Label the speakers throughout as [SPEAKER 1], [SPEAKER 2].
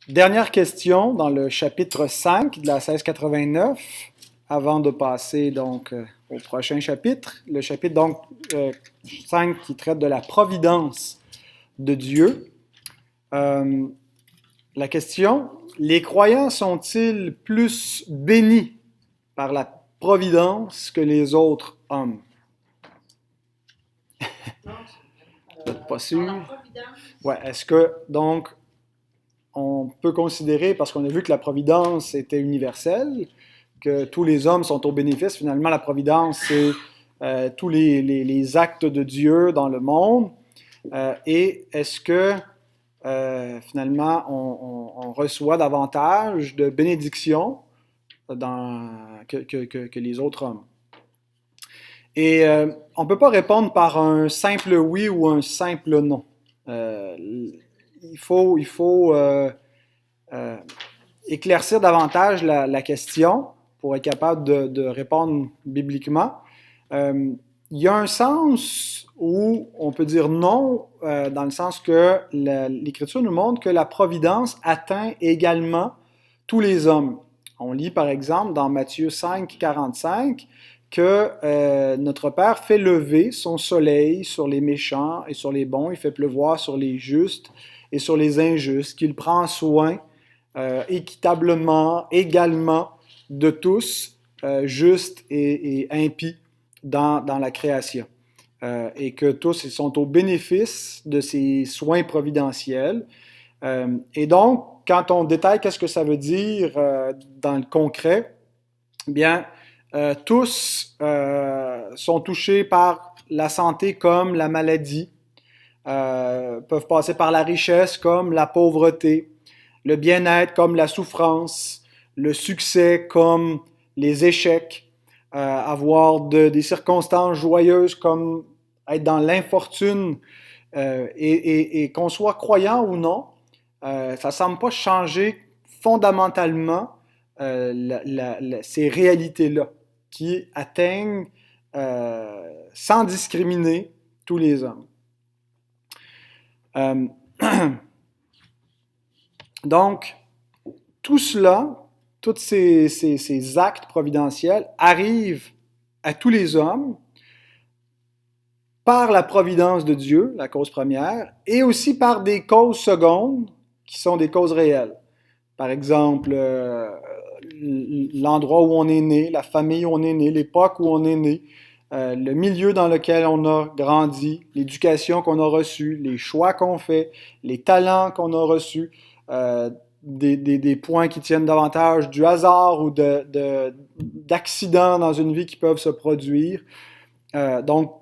[SPEAKER 1] Dernière question dans le chapitre 5 de la 1689, avant de passer donc au prochain chapitre. Le chapitre donc 5 qui traite de la providence de Dieu. La question, les croyants sont-ils plus bénis par la providence que les autres hommes? Vous n'êtes pas sûr? Ouais, est-ce que donc on peut considérer, parce qu'on a vu que la providence était universelle, que tous les hommes sont au bénéfice. Finalement, la providence, c'est tous les actes de Dieu dans le monde. Et est-ce que finalement, on reçoit davantage de bénédictions que les autres hommes? Et on ne peut pas répondre par un simple oui ou un simple non. Il faut éclaircir davantage la question pour être capable de répondre bibliquement. Il y a un sens où on peut dire non, dans le sens que l'Écriture nous montre que la providence atteint également tous les hommes. On lit par exemple dans Matthieu 5, 45 que notre Père fait lever son soleil sur les méchants et sur les bons, il fait pleuvoir sur les justes et sur les injustes, qu'il prend soin équitablement, également, de tous, justes et impies dans la création. Et que tous ils sont au bénéfice de ces soins providentiels. Et donc, quand on détaille qu'est-ce que ça veut dire dans le concret, bien, tous sont touchés par la santé comme la maladie, peuvent passer par la richesse comme la pauvreté, le bien-être comme la souffrance, le succès comme les échecs, avoir des circonstances joyeuses comme être dans l'infortune, et qu'on soit croyant ou non, ça ne semble pas changer fondamentalement ces réalités-là qui atteignent sans discriminer tous les hommes. Donc, tout cela, tous ces actes providentiels arrivent à tous les hommes par la providence de Dieu, la cause première, et aussi par des causes secondes qui sont des causes réelles. Par exemple, l'endroit où on est né, la famille où on est né, l'époque où on est né, le milieu dans lequel on a grandi, l'éducation qu'on a reçue, les choix qu'on fait, les talents qu'on a reçus, des points qui tiennent davantage du hasard ou d'accidents dans une vie qui peuvent se produire. Donc,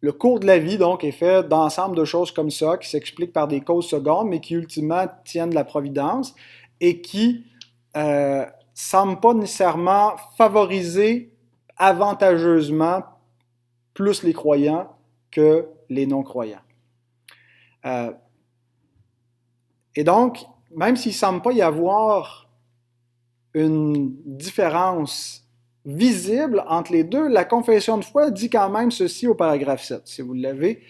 [SPEAKER 1] le cours de la vie donc, est fait d'ensemble de choses comme ça, qui s'expliquent par des causes secondes, mais qui ultimement tiennent de la providence et qui ne semblent pas nécessairement favoriser avantageusement plus les croyants que les non-croyants. Et donc, même s'il ne semble pas y avoir une différence visible entre les deux, la confession de foi dit quand même ceci au paragraphe 7, si vous l'avez.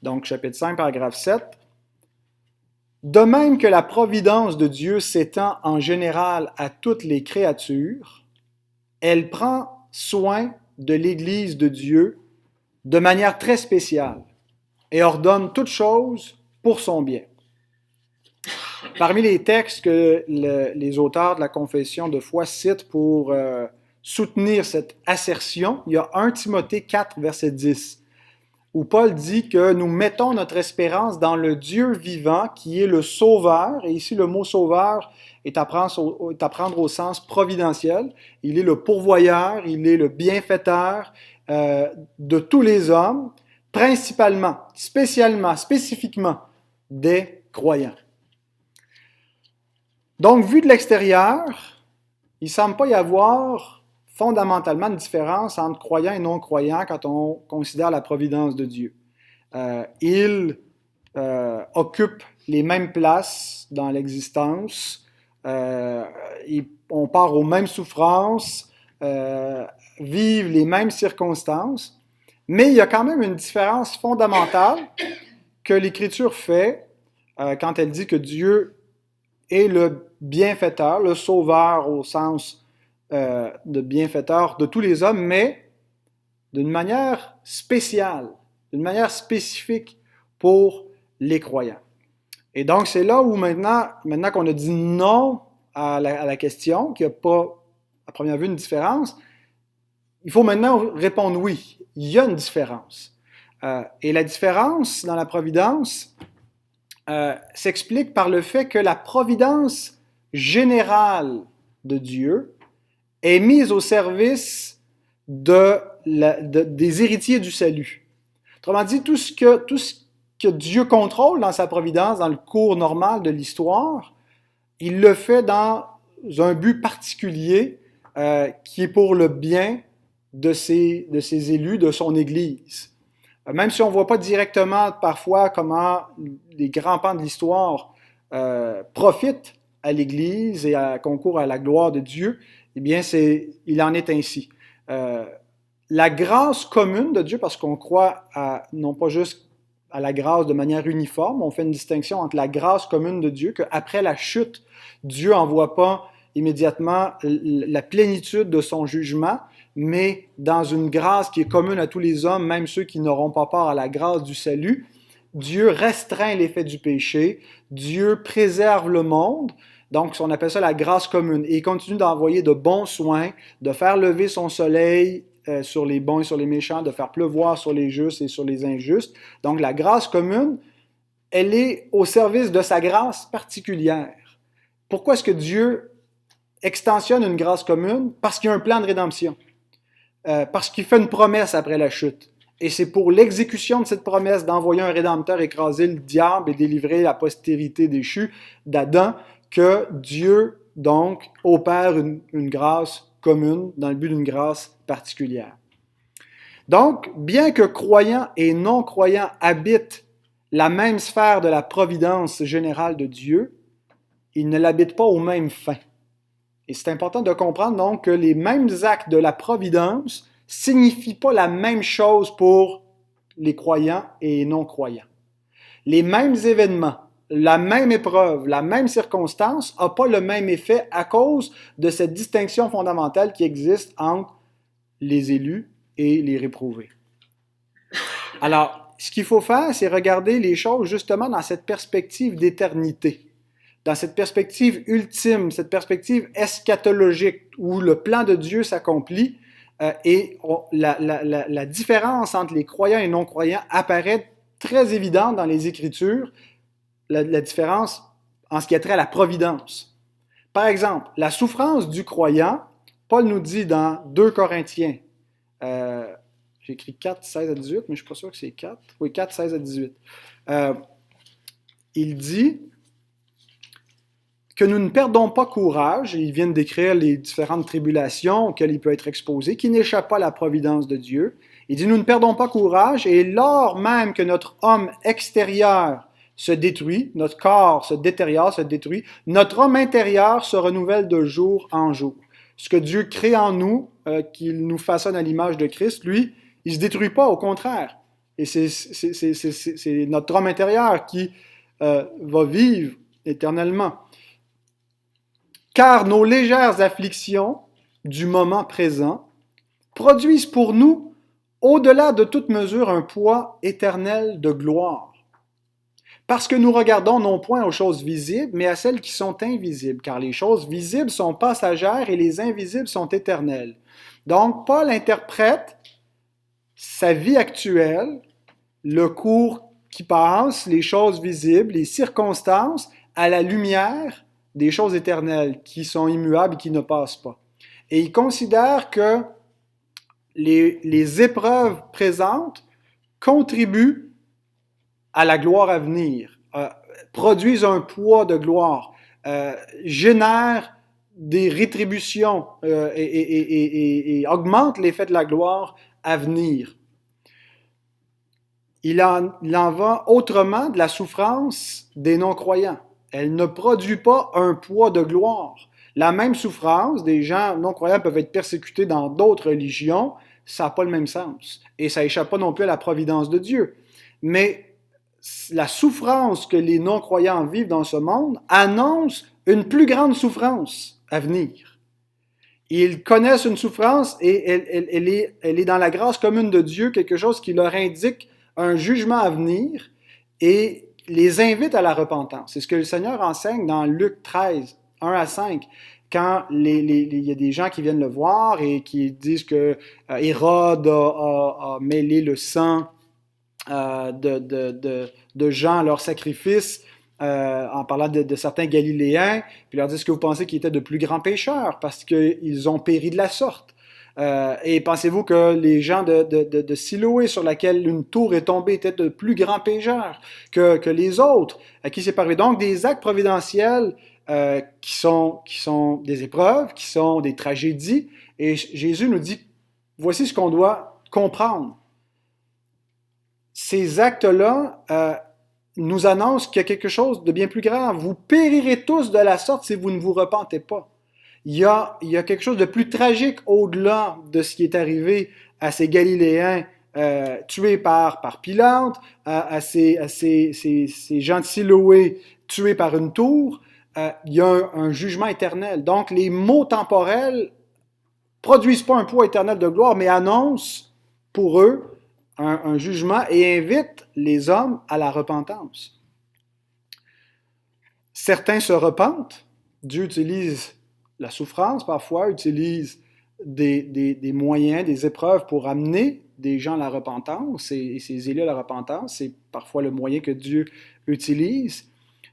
[SPEAKER 1] Donc, chapitre 5, paragraphe 7. De même que la providence de Dieu s'étend en général à toutes les créatures, elle prend soin de l'Église de Dieu de manière très spéciale et ordonne toutes choses pour son bien. Parmi les textes que les auteurs de la confession de foi citent pour soutenir cette assertion, il y a 1 Timothée 4, verset 10, où Paul dit que nous mettons notre espérance dans le Dieu vivant qui est le Sauveur, et ici le mot Sauveur est à prendre au sens providentiel. Il est le pourvoyeur, il est le bienfaiteur de tous les hommes, principalement, spécialement, spécifiquement des croyants. Donc, vu de l'extérieur, il ne semble pas y avoir fondamentalement une différence entre croyants et non-croyants quand on considère la providence de Dieu. Ils occupent les mêmes places dans l'existence, on part aux mêmes souffrances, vivent les mêmes circonstances, mais il y a quand même une différence fondamentale que l'Écriture fait quand elle dit que Dieu est le bienfaiteur, le sauveur au sens de bienfaiteur de tous les hommes, mais d'une manière spéciale, d'une manière spécifique pour les croyants. Et donc, c'est là où maintenant qu'on a dit non à la question, qu'il n'y a pas, à première vue, une différence, il faut maintenant répondre oui. Il y a une différence. Et la différence dans la providence s'explique par le fait que la providence générale de Dieu est mise au service des héritiers du salut. Autrement dit, tout ce que Dieu contrôle dans sa providence, dans le cours normal de l'histoire, il le fait dans un but particulier qui est pour le bien de ses élus, de son Église. Même si on ne voit pas directement parfois comment les grands pans de l'histoire profitent à l'Église et concourent à la gloire de Dieu, eh bien, il en est ainsi. La grâce commune de Dieu, parce qu'on croit non pas juste à la grâce de manière uniforme, on fait une distinction entre la grâce commune de Dieu, qu'après la chute, Dieu n'envoie pas immédiatement la plénitude de son jugement, mais dans une grâce qui est commune à tous les hommes, même ceux qui n'auront pas part à la grâce du salut, Dieu restreint l'effet du péché, Dieu préserve le monde, donc on appelle ça la grâce commune, et il continue d'envoyer de bons soins, de faire lever son soleil sur les bons et sur les méchants, de faire pleuvoir sur les justes et sur les injustes. Donc la grâce commune, elle est au service de sa grâce particulière. Pourquoi est-ce que Dieu extensionne une grâce commune? Parce qu'il y a un plan de rédemption. Parce qu'il fait une promesse après la chute. Et c'est pour l'exécution de cette promesse d'envoyer un Rédempteur écraser le diable et délivrer la postérité déchue d'Adam que Dieu, donc, opère une grâce commune dans le but d'une grâce particulière. Donc, bien que croyants et non-croyants habitent la même sphère de la providence générale de Dieu, ils ne l'habitent pas aux mêmes fins. Et c'est important de comprendre donc que les mêmes actes de la providence ne signifient pas la même chose pour les croyants et les non-croyants. Les mêmes événements, la même épreuve, la même circonstance n'ont pas le même effet à cause de cette distinction fondamentale qui existe entre les élus et les réprouvés. Alors, ce qu'il faut faire, c'est regarder les choses justement dans cette perspective d'éternité, dans cette perspective ultime, cette perspective eschatologique où le plan de Dieu s'accomplit et la différence entre les croyants et non-croyants apparaît très évidente dans les Écritures, la différence en ce qui a trait à la providence. Par exemple, la souffrance du croyant, Paul nous dit dans 2 Corinthiens, j'ai écrit 4, 16 à 18, mais je ne suis pas sûr que c'est 4. Oui, 4, 16 à 18. Il dit que nous ne perdons pas courage, et ils viennent décrire les différentes tribulations auxquelles il peut être exposé, qui n'échappent pas à la providence de Dieu. Il dit, nous ne perdons pas courage, et lors même que notre homme extérieur se détruit, notre corps se détériore, se détruit, notre homme intérieur se renouvelle de jour en jour. Ce que Dieu crée en nous, qu'il nous façonne à l'image de Christ, lui, il ne se détruit pas, au contraire. Et c'est notre homme intérieur qui va vivre éternellement. Car nos légères afflictions du moment présent produisent pour nous, au-delà de toute mesure, un poids éternel de gloire. Parce que nous regardons non point aux choses visibles, mais à celles qui sont invisibles, car les choses visibles sont passagères et les invisibles sont éternelles. Donc, Paul interprète sa vie actuelle, le cours qui passe, les choses visibles, les circonstances, à la lumière des choses éternelles qui sont immuables et qui ne passent pas. Et il considère que les épreuves présentes contribuent à la gloire à venir, produisent un poids de gloire, génèrent des rétributions et augmentent l'effet de la gloire à venir. Il en va autrement de la souffrance des non-croyants. Elle ne produit pas un poids de gloire. La même souffrance, des gens non-croyants peuvent être persécutés dans d'autres religions, ça n'a pas le même sens. Et ça n'échappe pas non plus à la providence de Dieu. Mais la souffrance que les non-croyants vivent dans ce monde annonce une plus grande souffrance à venir. Ils connaissent une souffrance et elle est dans la grâce commune de Dieu, quelque chose qui leur indique un jugement à venir et les invite à la repentance. C'est ce que le Seigneur enseigne dans Luc 13, 1 à 5. Quand il y a des gens qui viennent le voir et qui disent que Hérode a mêlé le sang de gens à leur sacrifice, en parlant de certains Galiléens, puis leur disent que vous pensez qu'ils étaient de plus grands pécheurs parce qu'ils ont péri de la sorte. Et pensez-vous que les gens de Siloé, sur laquelle une tour est tombée, étaient de plus grands pécheurs que les autres à qui c'est paru? Donc, des actes providentiels qui sont des épreuves, qui sont des tragédies. Et Jésus nous dit, voici ce qu'on doit comprendre. Ces actes-là nous annoncent qu'il y a quelque chose de bien plus grave. Vous périrez tous de la sorte si vous ne vous repentez pas. Il y a quelque chose de plus tragique au-delà de ce qui est arrivé à ces Galiléens tués par Pilate, à ces gens de Siloé tués par une tour. Il y a un jugement éternel. Donc, les maux temporels produisent pas un poids éternel de gloire, mais annoncent pour eux un jugement et invitent les hommes à la repentance. Certains se repentent. Dieu utilise la souffrance parfois, utilise des moyens, des épreuves pour amener des gens à la repentance et ces élus à la repentance. C'est parfois le moyen que Dieu utilise.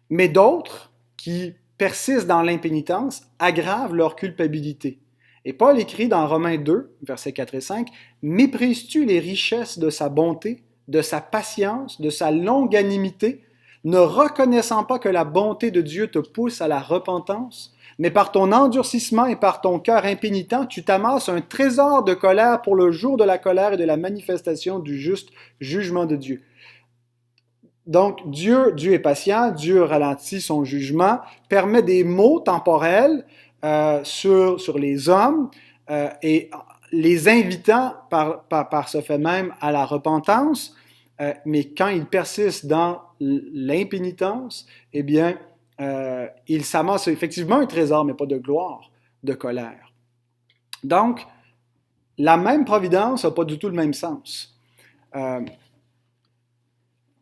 [SPEAKER 1] Mais d'autres qui persistent dans l'impénitence aggravent leur culpabilité. Et Paul écrit dans Romains 2, versets 4 et 5, « Méprises-tu les richesses de sa bonté, de sa patience, de sa longanimité, ne reconnaissant pas que la bonté de Dieu te pousse à la repentance, mais par ton endurcissement et par ton cœur impénitent, tu t'amasses un trésor de colère pour le jour de la colère et de la manifestation du juste jugement de Dieu. » Donc, Dieu est patient, Dieu ralentit son jugement, permet des maux temporels sur les hommes et les invitant par ce fait même à la repentance, mais quand ils persistent dans l'impénitence, eh bien, ils s'amassent effectivement un trésor, mais pas de gloire, de colère. Donc, la même providence n'a pas du tout le même sens.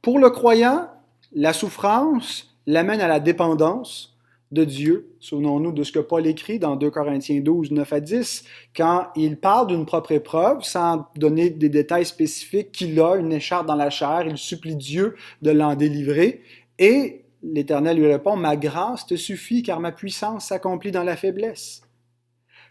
[SPEAKER 1] Pour le croyant, la souffrance l'amène à la dépendance de Dieu. Souvenons-nous de ce que Paul écrit dans 2 Corinthiens 12, 9 à 10, quand il parle d'une propre épreuve, sans donner des détails spécifiques, qu'il a une écharpe dans la chair, il supplie Dieu de l'en délivrer, et l'Éternel lui répond, « Ma grâce te suffit, car ma puissance s'accomplit dans la faiblesse.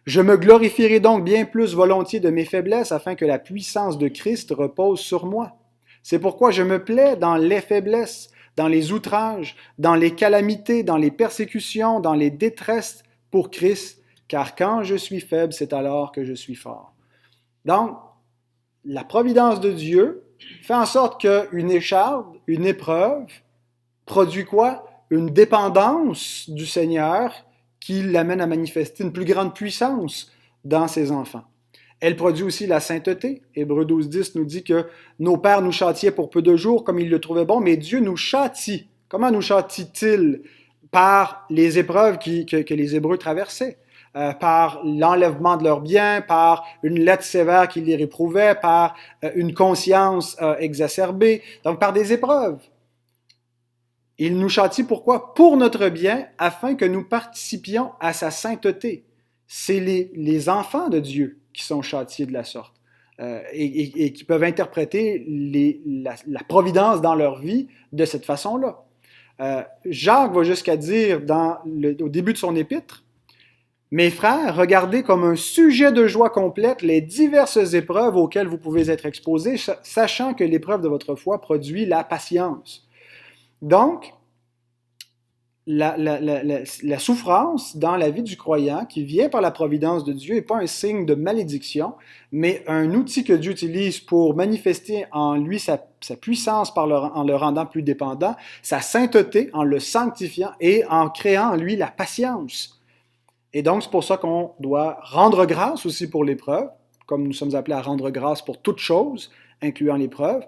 [SPEAKER 1] Je me glorifierai donc bien plus volontiers de mes faiblesses, afin que la puissance de Christ repose sur moi. C'est pourquoi je me plais dans les faiblesses, dans les outrages, dans les calamités, dans les persécutions, dans les détresses pour Christ, car quand je suis faible, c'est alors que je suis fort. » Donc, la providence de Dieu fait en sorte qu'une écharpe, une épreuve, produit quoi? Une dépendance du Seigneur qui l'amène à manifester une plus grande puissance dans ses enfants. Elle produit aussi la sainteté. Hébreux 12, 10 nous dit que nos pères nous châtiaient pour peu de jours comme ils le trouvaient bon, mais Dieu nous châtie. Comment nous châtie-t-il? Par les épreuves que les Hébreux traversaient, par l'enlèvement de leurs biens, par une lettre sévère qui les réprouvait, par une conscience exacerbée, donc par des épreuves. Il nous châtie pourquoi? Pour notre bien, afin que nous participions à sa sainteté. C'est les enfants de Dieu qui sont châtiés de la sorte et qui peuvent interpréter la providence dans leur vie de cette façon-là. Jacques va jusqu'à dire au début de son épître, « Mes frères, regardez comme un sujet de joie complète les diverses épreuves auxquelles vous pouvez être exposés, sachant que l'épreuve de votre foi produit la patience. » Donc, la souffrance dans la vie du croyant qui vient par la providence de Dieu n'est pas un signe de malédiction, mais un outil que Dieu utilise pour manifester en lui sa puissance en le rendant plus dépendant, sa sainteté en le sanctifiant et en créant en lui la patience. Et donc, c'est pour ça qu'on doit rendre grâce aussi pour l'épreuve, comme nous sommes appelés à rendre grâce pour toute chose, incluant l'épreuve,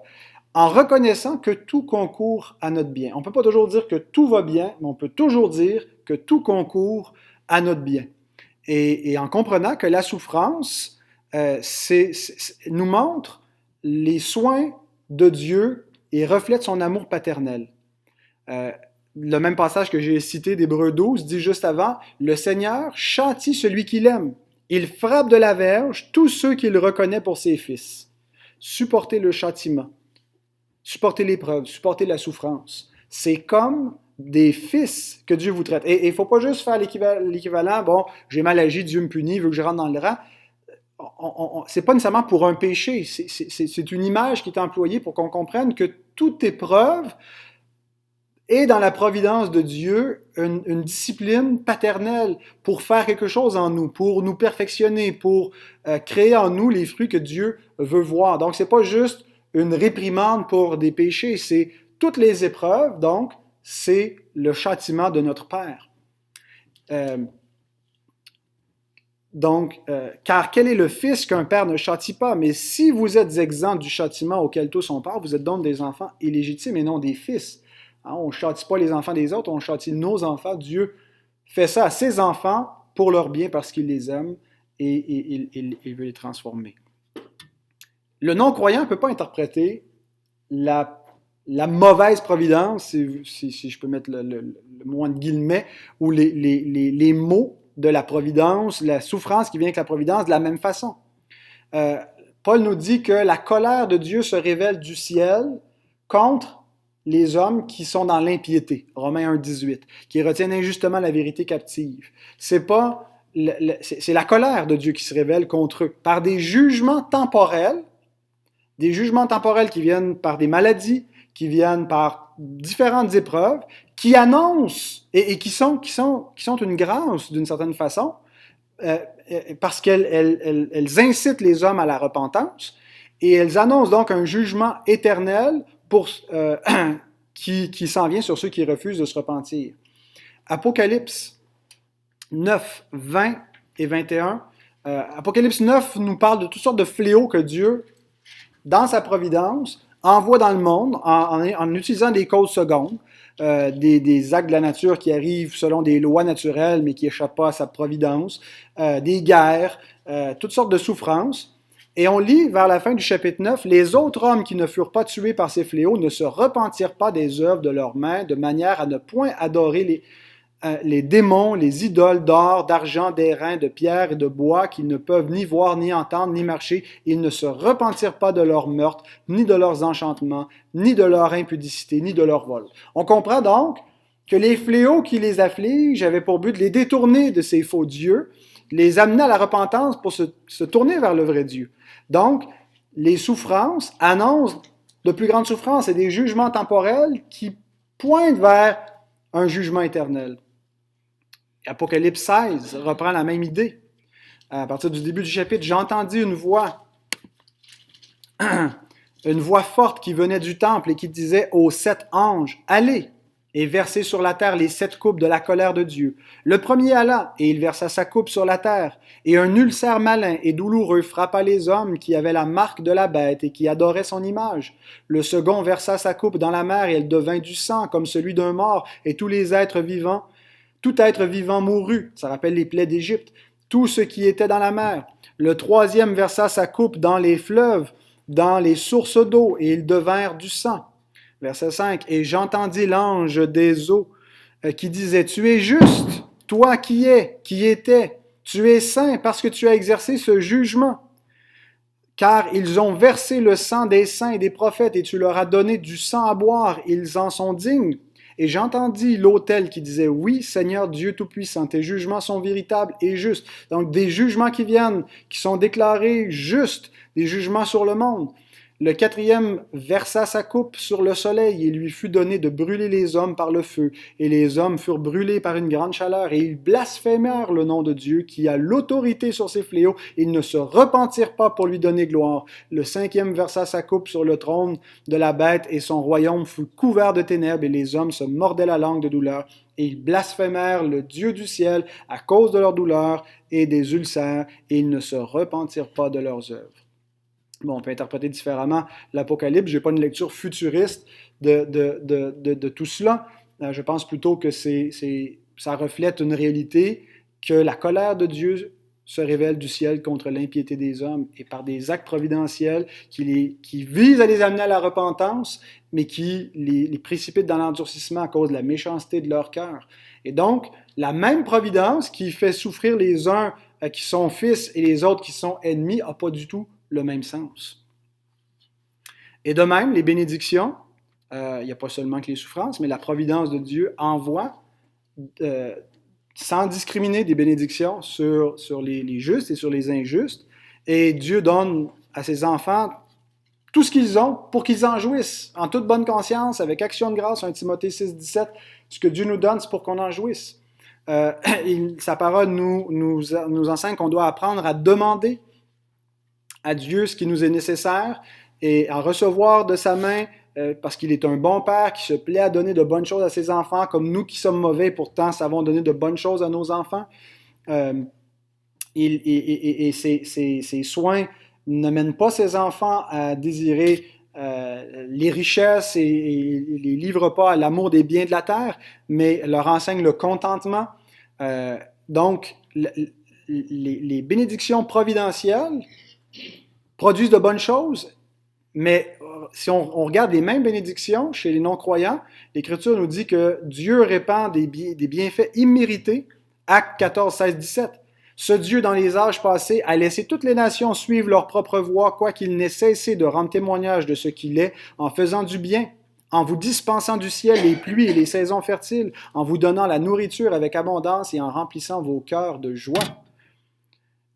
[SPEAKER 1] en reconnaissant que tout concourt à notre bien. On ne peut pas toujours dire que tout va bien, mais on peut toujours dire que tout concourt à notre bien. Et en comprenant que la souffrance nous montre les soins de Dieu et reflète son amour paternel. Le même passage que j'ai cité d'Hébreux 12 dit juste avant, « Le Seigneur châtie celui qu'il aime. Il frappe de la verge tous ceux qu'il reconnaît pour ses fils. » Supporter le châtiment, supporter l'épreuve, supporter la souffrance. C'est comme des fils que Dieu vous traite. Et il ne faut pas juste faire l'équivalent, bon, j'ai mal agi, Dieu me punit, il veut que je rentre dans le rang. C'est pas nécessairement pour un péché, c'est une image qui est employée pour qu'on comprenne que toute épreuve est dans la providence de Dieu une discipline paternelle pour faire quelque chose en nous, pour nous perfectionner, pour créer en nous les fruits que Dieu veut voir. Donc, c'est pas juste une réprimande pour des péchés, c'est toutes les épreuves, donc, c'est le châtiment de notre Père. Car quel est le fils qu'un père ne châtie pas? Mais si vous êtes exempts du châtiment auquel tous sont part, vous êtes donc des enfants illégitimes et non des fils. Hein, on ne châtie pas les enfants des autres, on châtie nos enfants. Dieu fait ça à ses enfants pour leur bien parce qu'il les aime et il veut les transformer. Le non-croyant ne peut pas interpréter la mauvaise providence, si je peux mettre le mot entre guillemets, ou les mots de la providence, la souffrance qui vient avec la providence de la même façon. Paul nous dit que la colère de Dieu se révèle du ciel contre les hommes qui sont dans l'impiété, Romains 1,18, qui retiennent injustement la vérité captive. C'est la colère de Dieu qui se révèle contre eux par des jugements temporels qui viennent par des maladies, qui viennent par différentes épreuves, qui annoncent et qui sont une grâce d'une certaine façon, parce qu'elles incitent les hommes à la repentance, et elles annoncent donc un jugement éternel qui s'en vient sur ceux qui refusent de se repentir. Apocalypse 9, 20 et 21. Apocalypse 9 nous parle de toutes sortes de fléaux que Dieu, dans sa providence, envoie dans le monde en utilisant des causes secondes, des actes de la nature qui arrivent selon des lois naturelles mais qui n'échappent pas à sa providence, des guerres, toutes sortes de souffrances. Et on lit vers la fin du chapitre 9, « Les autres hommes qui ne furent pas tués par ces fléaux ne se repentirent pas des œuvres de leurs mains, de manière à ne point adorer les démons, les idoles d'or, d'argent, d'airain, de pierre et de bois qu'ils ne peuvent ni voir, ni entendre, ni marcher. Ils ne se repentirent pas de leur meurtre, ni de leurs enchantements, ni de leur impudicité, ni de leur vol. » On comprend donc que les fléaux qui les affligent avaient pour but de les détourner de ces faux dieux, les amener à la repentance pour se tourner vers le vrai Dieu. Donc, les souffrances annoncent de plus grandes souffrances et des jugements temporels qui pointent vers un jugement éternel. Apocalypse 16 reprend la même idée. À partir du début du chapitre, j'entendis une voix forte qui venait du temple et qui disait aux 7 anges, « Allez et versez sur la terre les 7 coupes de la colère de Dieu. Le premier alla, et il versa sa coupe sur la terre, et un ulcère malin et douloureux frappa les hommes qui avaient la marque de la bête et qui adoraient son image. Le second versa sa coupe dans la mer, et elle devint du sang, comme celui d'un mort, et tout être vivant mourut. » Ça rappelle les plaies d'Égypte. « Tout ce qui était dans la mer. Le troisième versa sa coupe dans les fleuves, dans les sources d'eau, et ils devinrent du sang. » Verset 5. « Et j'entendis l'ange des eaux qui disait, « Tu es juste, toi qui étais, tu es saint parce que tu as exercé ce jugement. Car ils ont versé le sang des saints et des prophètes et tu leur as donné du sang à boire, ils en sont dignes. » Et j'entendis l'autel qui disait, « Oui, Seigneur Dieu Tout-Puissant, tes jugements sont véritables et justes. » Donc des jugements qui viennent, qui sont déclarés justes, des jugements sur le monde. Le quatrième versa sa coupe sur le soleil, et il lui fut donné de brûler les hommes par le feu. Et les hommes furent brûlés par une grande chaleur, et ils blasphémèrent le nom de Dieu, qui a l'autorité sur ces fléaux. Ils ne se repentirent pas pour lui donner gloire. Le cinquième versa sa coupe sur le trône de la bête, et son royaume fut couvert de ténèbres, et les hommes se mordaient la langue de douleur. Et ils blasphémèrent le Dieu du ciel à cause de leur douleur et des ulcères, et ils ne se repentirent pas de leurs œuvres. Bon, on peut interpréter différemment l'Apocalypse. Je n'ai pas une lecture futuriste de tout cela. Je pense plutôt que ça reflète une réalité que la colère de Dieu se révèle du ciel contre l'impiété des hommes et par des actes providentiels qui visent à les amener à la repentance, mais qui les précipitent dans l'endurcissement à cause de la méchanceté de leur cœur. Et donc, la même providence qui fait souffrir les uns qui sont fils et les autres qui sont ennemis n'a pas du tout le même sens. Et de même, les bénédictions, il n'y a pas seulement que les souffrances, mais la providence de Dieu envoie sans discriminer des bénédictions sur les justes et sur les injustes. Et Dieu donne à ses enfants tout ce qu'ils ont pour qu'ils en jouissent, en toute bonne conscience, avec action de grâce, 1 Timothée 6, 17. Ce que Dieu nous donne, c'est pour qu'on en jouisse. Sa parole nous enseigne qu'on doit apprendre à demander à Dieu ce qui nous est nécessaire et à recevoir de sa main parce qu'il est un bon père qui se plaît à donner de bonnes choses à ses enfants, comme nous qui sommes mauvais, pourtant savons donner de bonnes choses à nos enfants. Et ses soins ne mènent pas ses enfants à désirer les richesses et les livrent pas à l'amour des biens de la terre, mais leur enseigne le contentement. Donc, les bénédictions providentielles produisent de bonnes choses, mais si on regarde les mêmes bénédictions chez les non-croyants, l'Écriture nous dit que Dieu répand des bienfaits immérités. Actes 14, 16, 17. Ce Dieu, dans les âges passés, a laissé toutes les nations suivre leur propre voie, quoiqu'il n'ait cessé de rendre témoignage de ce qu'il est, en faisant du bien, en vous dispensant du ciel les pluies et les saisons fertiles, en vous donnant la nourriture avec abondance et en remplissant vos cœurs de joie.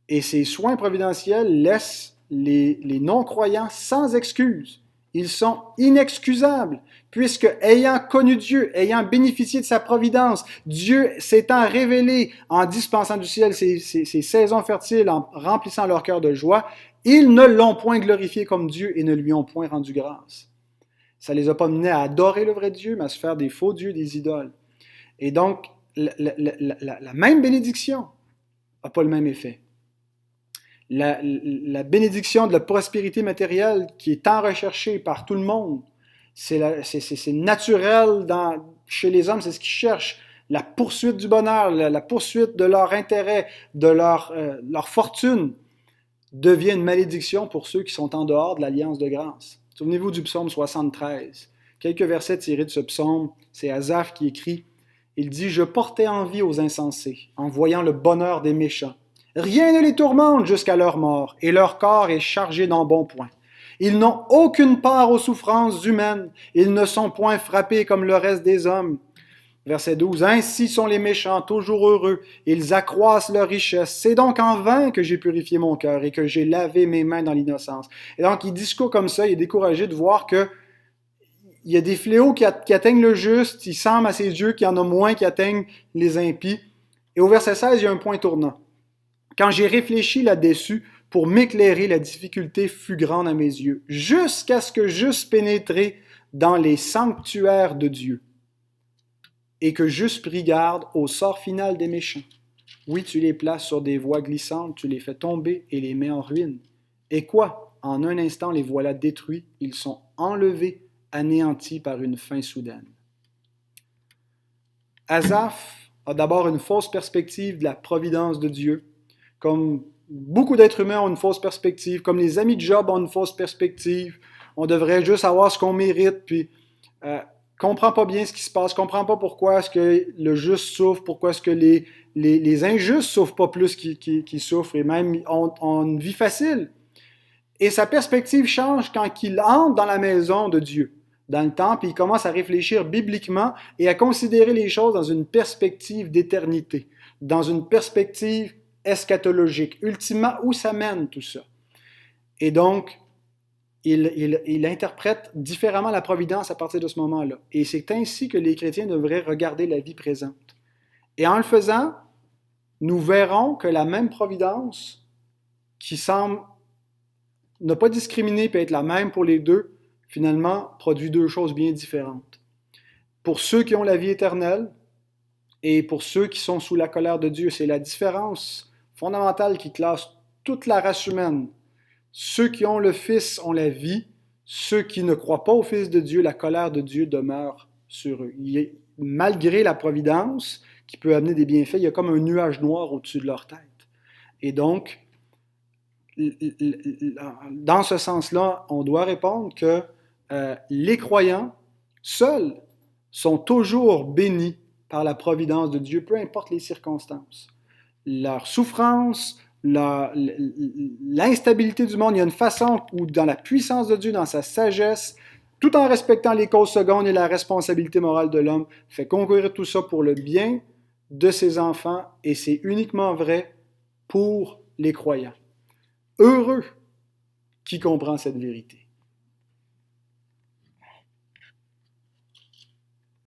[SPEAKER 1] Et ces soins providentiels laissent les non-croyants sans excuse. Ils sont inexcusables, puisque ayant connu Dieu, ayant bénéficié de sa providence, Dieu s'étant révélé en dispensant du ciel ces saisons fertiles, en remplissant leur cœur de joie, ils ne l'ont point glorifié comme Dieu et ne lui ont point rendu grâce. Ça ne les a pas menés à adorer le vrai Dieu, mais à se faire des faux dieux, des idoles. Et donc, la même bénédiction n'a pas le même effet. La bénédiction de la prospérité matérielle qui est tant recherchée par tout le monde, c'est naturel chez les hommes, c'est ce qu'ils cherchent. La poursuite du bonheur, la poursuite de leur intérêt, de leur fortune, devient une malédiction pour ceux qui sont en dehors de l'alliance de grâce. Souvenez-vous du psaume 73. Quelques versets tirés de ce psaume, c'est Asaph qui écrit, il dit « Je portais envie aux insensés, en voyant le bonheur des méchants. Rien ne les tourmente jusqu'à leur mort, et leur corps est chargé d'embonpoint. Ils n'ont aucune part aux souffrances humaines, ils ne sont point frappés comme le reste des hommes. » Verset 12. « Ainsi sont les méchants, toujours heureux, ils accroissent leur richesse. C'est donc en vain que j'ai purifié mon cœur et que j'ai lavé mes mains dans l'innocence. » Et donc, il discourt comme ça, il est découragé de voir que il y a des fléaux qui atteignent le juste, il semble à ses yeux qu'il y en a moins qui atteignent les impies. Et au verset 16, il y a un point tournant. Quand j'ai réfléchi là-dessus, pour m'éclairer, la difficulté fut grande à mes yeux, jusqu'à ce que j'eusse pénétré dans les sanctuaires de Dieu et que j'eusse pris garde au sort final des méchants. Oui, tu les places sur des voies glissantes, tu les fais tomber et les mets en ruine. Et quoi? En un instant, les voilà détruits, ils sont enlevés, anéantis par une fin soudaine. Asaph a d'abord une fausse perspective de la providence de Dieu, comme beaucoup d'êtres humains ont une fausse perspective, comme les amis de Job ont une fausse perspective. On devrait juste avoir ce qu'on mérite, puis comprend pas bien ce qui se passe, comprend pas pourquoi est-ce que le juste souffre, pourquoi est-ce que les injustes souffrent pas plus qu'ils souffrent, et même ont une vie facile. Et sa perspective change quand il entre dans la maison de Dieu, dans le temple, il commence à réfléchir bibliquement et à considérer les choses dans une perspective d'éternité, dans une perspective eschatologique. Ultimement, où ça mène tout ça? Et donc, il interprète différemment la providence à partir de ce moment-là. Et c'est ainsi que les chrétiens devraient regarder la vie présente. Et en le faisant, nous verrons que la même providence, qui semble ne pas discriminer peut être la même pour les deux, finalement, produit deux choses bien différentes. Pour ceux qui ont la vie éternelle et pour ceux qui sont sous la colère de Dieu, c'est la différence fondamentale qui classe toute la race humaine Ceux qui ont le Fils ont la vie. Ceux qui ne croient pas au Fils de Dieu, la colère de Dieu demeure sur eux. Malgré la providence qui peut amener des bienfaits, il y a comme un nuage noir au-dessus de leur tête. Et donc, dans ce sens-là, on doit répondre que les croyants seuls sont toujours bénis par la providence de Dieu, peu importe les circonstances. Leur souffrance, l'instabilité du monde, il y a une façon où, dans la puissance de Dieu, dans sa sagesse, tout en respectant les causes secondes et la responsabilité morale de l'homme, fait concourir tout ça pour le bien de ses enfants, et c'est uniquement vrai pour les croyants. Heureux qui comprend cette vérité.